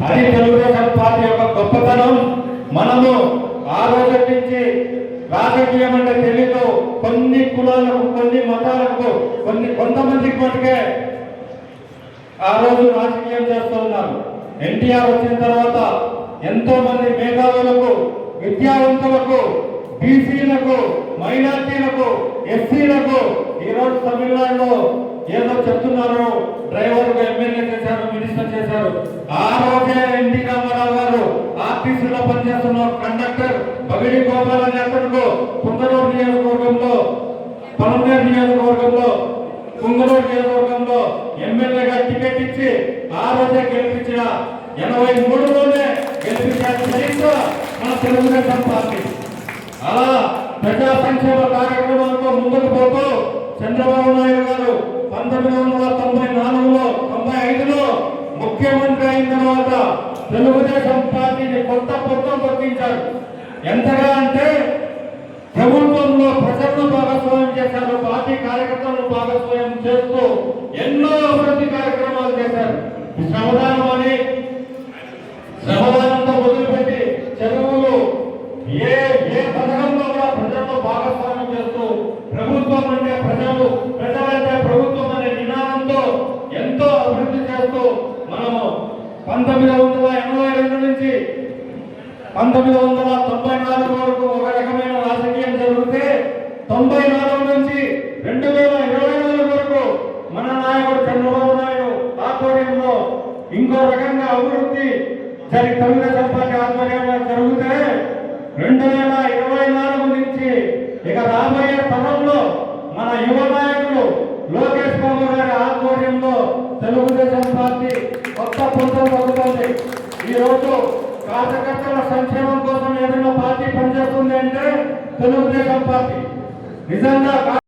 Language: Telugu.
అది తెలుగుదేశం పార్టీ యొక్క గొప్పతనం. మనము ఆ రోజు నుంచి రాజకీయం అంటే తెలీదు, కొన్ని కులాలకు, కొన్ని మతాలకు, కొంతమందికి మటుకే ఆ రోజు రాజకీయం చేస్తూ ఉన్నారు. ఎన్టీఆర్ వచ్చిన తర్వాత ఎంతో మంది మేధావులకు, విద్యావంతులకు, బీసీలకు, మైనార్టీలకు, ఎస్సీలకు ఈరోజు తమిళనాడులో ఏదో చెప్తున్నారు, డ్రైవర్కు ఎమ్మెల్యే చేశారు, మినిస్టర్ చేశారు. ఆ రోజే ఎన్టీ రామారావు గారు ఆర్టీసీలో పనిచేస్తున్న కండక్టర్ బగిడి గోపాల నేతలకు పుంగనూరు నియోజకవర్గంలో, పలమనేరు నియోజకవర్గంలో, పుంగనూరు నియోజకవర్గంలో ఎమ్మెల్యేగా టికెట్ ఇచ్చి ఆ రోజే గెలిపించిన 83లోనే గెలిపించారు సైతం మన తెలుగుదేశం పార్టీ. అలా ప్రజా సంక్షేమ కార్యక్రమాలతో ముందుకు పోతూ చంద్రబాబు నాయుడు గారు 1994లో 95లో ముఖ్యమంత్రి అయిన తర్వాత తెలుగుదేశం పార్టీని కొత్త పొత్తం పట్టించారు. ఎంతగా అంటే ప్రభుత్వంలో ప్రజలను భాగస్వామ్యం చేశారు, పార్టీ కార్యకర్తలను భాగస్వామ్యం చేస్తూ ఎన్నో అభివృద్ధి కార్యక్రమాలు చేశారు. శ్రమదానంతో మొదలుపెట్టి చెరువులు, ఏ పథకంలో కూడా ప్రజలను భాగస్వామ్యం చేస్తూ ప్రభుత్వం అంటే ప్రజలు, ప్రజలంటే ప్రభుత్వం అనే నినాదంతో ఎంతో అభివృద్ధి చేస్తూ మనము 1982 నుంచి 1994 వరకు ఒక రకమైన రాజకీయం జరిగితే 94 నుంచి 2024 వరకు మన నాయకుడు చంద్రబాబు నాయుడు ఆధ్వర్యంలో ఇంకో రకంగా అభివృద్ధి తెలుగుదేశం పార్టీ ఆధ్వర్యంలో జరిగితే 2024 నుంచి ఇక రాబోయే తరంలో మన యువ నాయకులు లోకేష్ బాబు గారి ఆధ్వర్యంలో తెలుగుదేశం పార్టీ కొత్త పుంతలు పడుతుంది. ఈ రోజు కార్యకర్తల సంక్షేమం కోసం ఏదైనా పార్టీ పనిచేస్తుంది అంటే తెలుగుదేశం పార్టీ నిజంగా